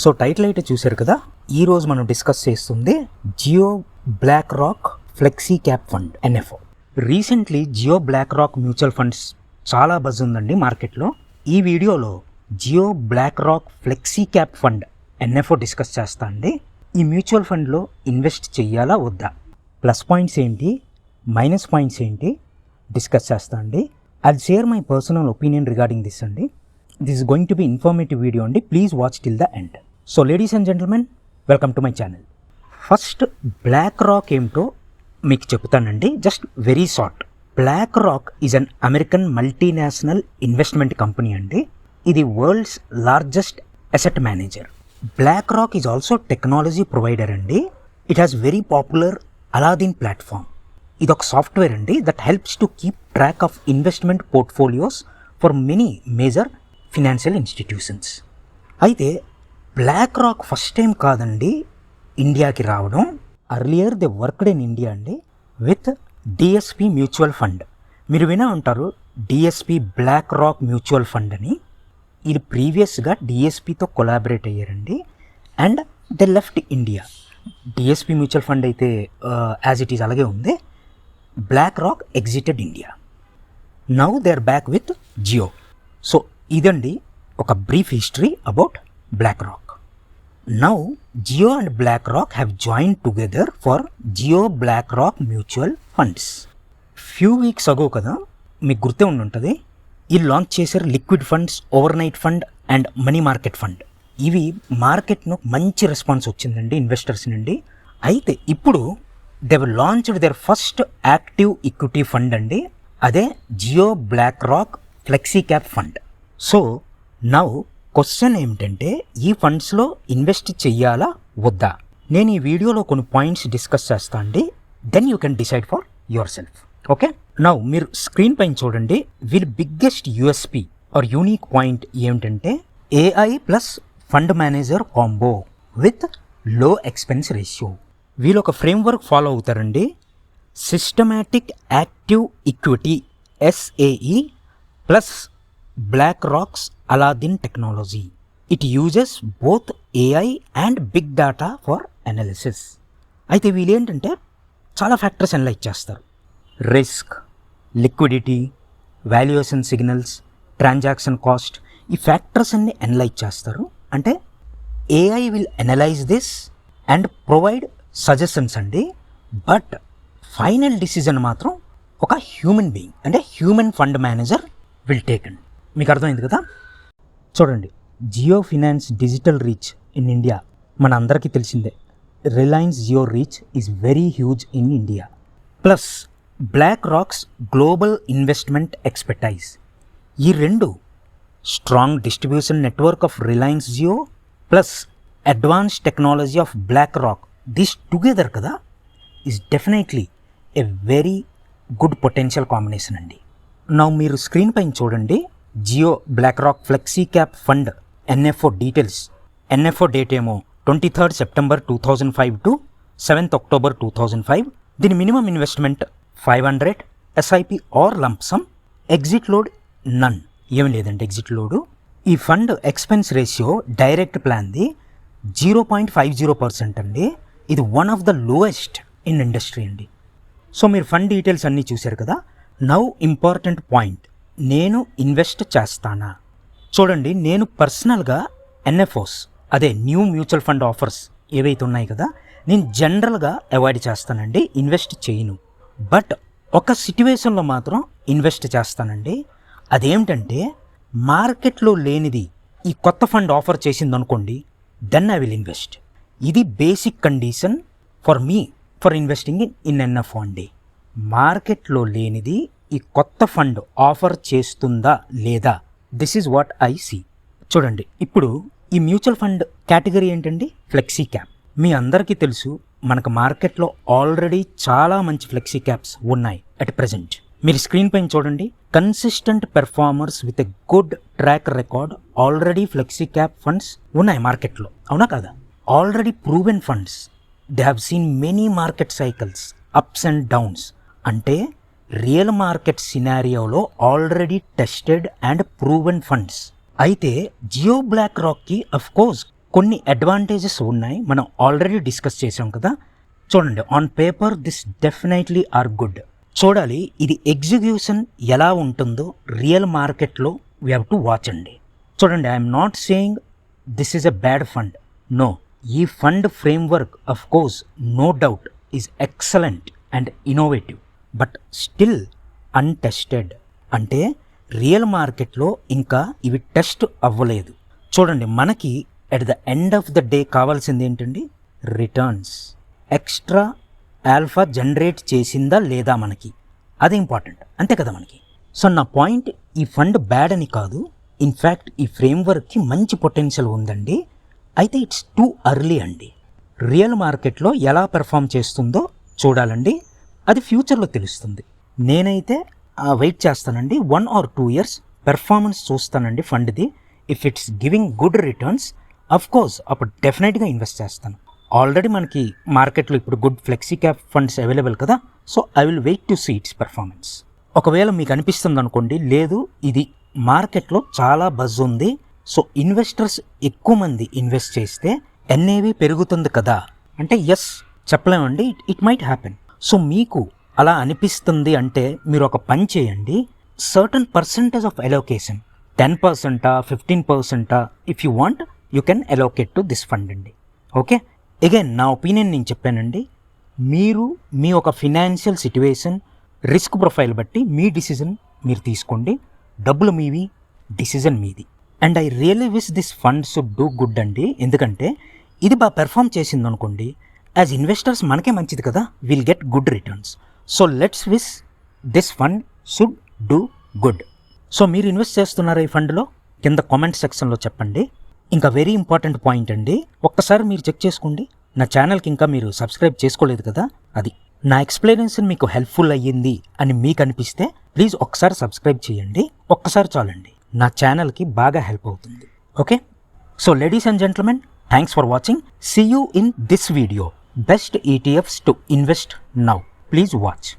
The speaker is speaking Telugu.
సో టైటిల్ అయితే చూశారు కదా, ఈరోజు మనం డిస్కస్ చేస్తుంది Jio BlackRock flexi cap fund NFO. Recently Jio BlackRock mutual funds చాలా బజ్ ఉందండి మార్కెట్లో. ఈ వీడియోలో Jio BlackRock flexi cap fund NFO discuss చేస్తా అండి. ఈ మ్యూచువల్ ఫండ్లో ఇన్వెస్ట్ చెయ్యాలా వద్దా, ప్లస్ పాయింట్స్ ఏంటి, మైనస్ పాయింట్స్ ఏంటి డిస్కస్ చేస్తా అండి. I share my personal opinion regarding this అండి. This is going to be informative video and please watch till the end. So ladies and gentlemen, welcome to my channel. First, BlackRock ఏమిటో మీకు చెప్తానండి, just very short. BlackRock is an American multinational investment company అండి. ఇది world's largest asset manager. BlackRock is also technology provider అండి. It has very popular Aladdin platform. ఇది ఒక సాఫ్ట్వేర్ అండి that helps to keep track of investment portfolios for many major financial institutions. అయితే బ్లాక్ రాక్ ఫస్ట్ టైం కాదండి ఇండియాకి రావడం. Earlier they worked in India అండి విత్ డిఎస్పి మ్యూచువల్ ఫండ్. మీరు వినే ఉంటారు DSP BlackRock mutual fund అని. ఇది ప్రీవియస్గా డిఎస్పితో కొలాబరేట్ అయ్యారండి and they left India. DSP mutual fund అయితే యాజ్ ఇట్ ఈజ్ అలాగే ఉంది. BlackRock exited India. Now they are back with Jio. So ఇదండి ఒక brief history about BlackRock. Now Jio and BlackRock have join together for Jio BlackRock mutual funds. Few weeks ago కదా, మీకు గుర్తే ఉండుంటుంది, ఈ లాంచ్ చేశారు liquid funds, over night fund and money market fund. ఇవి మార్కెట్ను మంచి రెస్పాన్స్ వచ్చిందండి ఇన్వెస్టర్స్ నుండి. అయితే ఇప్పుడు they have launched their first active equity fund అండి, అదే Jio BlackRock flexi cap fund. So now question ఏమిటంటే, ఈ ఫండ్స్లో ఇన్వెస్ట్ చెయ్యాలా వద్దా? నేను ఈ వీడియోలో కొన్ని పాయింట్స్ డిస్కస్ చేస్తా అండి. Then you can decide for yourself. Okay, now మీరు స్క్రీన్ పైన చూడండి. వీళ్ళ biggest USP or unique point ఏమిటంటే AI plus fund manager combo with low expense ratio. వీళ్ళు ఒక ఫ్రేమ్వర్క్ ఫాలో అవుతారండి, systematic active equity SAE plus BlackRock's Aladdin technology. It uses both AI and big data for analysis. అయితే వీళ్ళు ఏంటంటే చాలా ఫ్యాక్టర్స్ అనలైజ్ చేస్తారు. Risk, liquidity, valuation signals, transaction cost, ఈ ఫ్యాక్టర్స్ అన్ని అనలైజ్ చేస్తారు. అంటే AI will analyse this and provide suggestions అండి. బట్ ఫైనల్ డిసిజన్ మాత్రం ఒక హ్యూమన్ బీయింగ్ అంటే human fund manager will take అండి. మీకు అర్థమైంది కదా. చూడండి, Jio finance digital reach in India మన అందరికీ తెలిసిందే. Reliance Jio reach is very huge in India. Plus BlackRock's global investment expertise. ఈ రెండు strong distribution network of Reliance Jio plus advance technology of BlackRock, this together కదా is definitely a very good potential combination అండి. నా మీరు స్క్రీన్ పైన చూడండి, Jio BlackRock flexi cap fund NFO details. NFO date ఏమో 23rd September 2005 to 7th October 2005. దీని minimum investment 500 SIP or lump sum. Exit load none, ఏం లేదండి ఎగ్జిట్ లోడు. ఈ ఫండ్ ఎక్స్పెన్స్ రేషియో డైరెక్ట్ ప్లాన్ది 0.50% అండి. ఇది one of the lowest in industry అండి. సో మీరు ఫండ్ డీటెయిల్స్ అన్నీ చూశారు కదా. నౌ ఇంపార్టెంట్ పాయింట్, నేను ఇన్వెస్ట్ చేస్తానా? చూడండి, నేను పర్సనల్గా ఎన్ఎఫ్ఓస్ అదే న్యూ మ్యూచువల్ ఫండ్ ఆఫర్స్ ఏవైతే ఉన్నాయి కదా, నేను జనరల్గా అవాయిడ్ చేస్తానండి, ఇన్వెస్ట్ చేయను. బట్ ఒక సిట్యువేషన్లో మాత్రం ఇన్వెస్ట్ చేస్తానండి. అదేమిటంటే మార్కెట్లో లేనిది ఈ కొత్త ఫండ్ ఆఫర్ చేసింది అనుకోండి, దెన్ ఐ విల్ ఇన్వెస్ట్. ఇది basic condition for me for investing in NFO అండి. మార్కెట్లో లేనిది ఈ కొత్త ఫండ్ ఆఫర్ చేస్తుందా లేదా, this is what I see. చూడండి, ఇప్పుడు ఈ మ్యూచువల్ ఫండ్ కేటగిరీ ఏంటండి, ఫ్లెక్సీ క్యాప్. మీ అందరికీ తెలుసు మనకు మార్కెట్లో ఆల్రెడీ చాలా మంచి ఫ్లెక్సీ క్యాప్స్ ఉన్నాయి అట్ ప్రెజెంట్. మీరు స్క్రీన్ పైన చూడండి, consistent performers with a good track record already flexi cap funds ఉన్నాయి మార్కెట్లో, అవునా కదా? Already proven funds, they have seen many market cycles, ups and downs. అంటే రియల్ మార్కెట్ సినారియోలో already tested and proven funds. అయితే జియో బ్లాక్ రాక్కి అఫ్ కోర్స్ కొన్ని అడ్వాంటేజెస్ ఉన్నాయి, మనం ఆల్రెడీ డిస్కస్ చేసాం కదా. చూడండి, on paper this definitely are good. చూడాలి ఇది ఎగ్జిక్యూషన్ ఎలా ఉంటుందో రియల్ మార్కెట్లో వీ హ్యావ్ టు వాచ్ అండి. చూడండి, I'm not saying this is a bad fund, no. ఈ fund framework of course no doubt is excellent and innovative, but still untested. అంటే రియల్ మార్కెట్లో ఇంకా ఇవి టెస్ట్ అవ్వలేదు. చూడండి, మనకి at the end of the day కావాల్సింది ఏంటండి? రిటర్న్స్. ఎక్స్ట్రా ఆల్ఫా జనరేట్ చేసిందా లేదా మనకి, అది ఇంపార్టెంట్, అంతే కదా మనకి. సో నా పాయింట్, ఈ ఫండ్ బ్యాడ్ అని కాదు, ఇన్ఫ్యాక్ట్ ఈ ఫ్రేమ్వర్క్కి మంచి పొటెన్షియల్ ఉందండి. అయితే ఇట్స్ టూ ఎర్లీ అండి. రియల్ మార్కెట్లో ఎలా పెర్ఫామ్ చేస్తుందో చూడాలండి, అది ఫ్యూచర్లో తెలుస్తుంది. నేనైతే వెయిట్ చేస్తానండి, 1 or 2 years పెర్ఫార్మెన్స్ చూస్తానండి ఫండ్ది. If it's giving good returns of course అప్పుడు డెఫినెట్గా ఇన్వెస్ట్ చేస్తాను. ఆల్రెడీ మనకి మార్కెట్లో ఇప్పుడు good flexi cap funds available కదా, so I will wait to see its performance. ఒకవేళ మీకు అనిపిస్తుంది అనుకోండి, లేదు ఇది మార్కెట్లో చాలా బజ్ ఉంది, సో ఇన్వెస్టర్స్ ఎక్కువ మంది ఇన్వెస్ట్ చేస్తే ఎన్ఏవి పెరుగుతుంది కదా అంటే, ఎస్ చెప్పలేమండి, ఇట్ మైట్ హ్యాపెన్. సో మీకు అలా అనిపిస్తుంది అంటే మీరు ఒక పని చేయండి, certain percentage of allocation, 10%, 15%, if you want you can allocate to this fund అండి. ఓకే, అగైన్ నా ఒపీనియన్ నేను చెప్పానండి, మీరు మీ ఒక ఫినాన్షియల్ సిట్యువేషన్, రిస్క్ ప్రొఫైల్ బట్టి మీ డిసిజన్ మీరు తీసుకోండి. డబ్బులు మీవి, డిసిజన్ మీది. And I really wish this fund should do good అండి. ఎందుకంటే ఇది బాగా పెర్ఫామ్ చేసింది అనుకోండి, యాజ్ ఇన్వెస్టర్స్ మనకే మంచిది కదా, will get good returns. So let's wish this fund should do good. So మీరు ఇన్వెస్ట్ చేస్తున్నారా ఈ ఫండ్లో? కింద కామెంట్ సెక్షన్లో చెప్పండి. ఇంకా వెరీ ఇంపార్టెంట్ పాయింట్ అండి, ఒక్కసారి మీరు చెక్ చేసుకోండి, నా ఛానల్కి ఇంకా మీరు సబ్స్క్రైబ్ చేసుకోలేదు కదా, అది నా ఎక్స్ప్లెనేషన్ మీకు హెల్ప్ఫుల్ అయ్యింది అని మీకు అనిపిస్తే ప్లీజ్ ఒక్కసారి సబ్స్క్రైబ్ చేయండి. ఒక్కసారి చాలండి, నా ఛానల్కి బాగా హెల్ప్ అవుతుంది. Okay, so ladies and gentlemen, thanks for watching. See you in this video. Best ETFs to invest now. Please watch.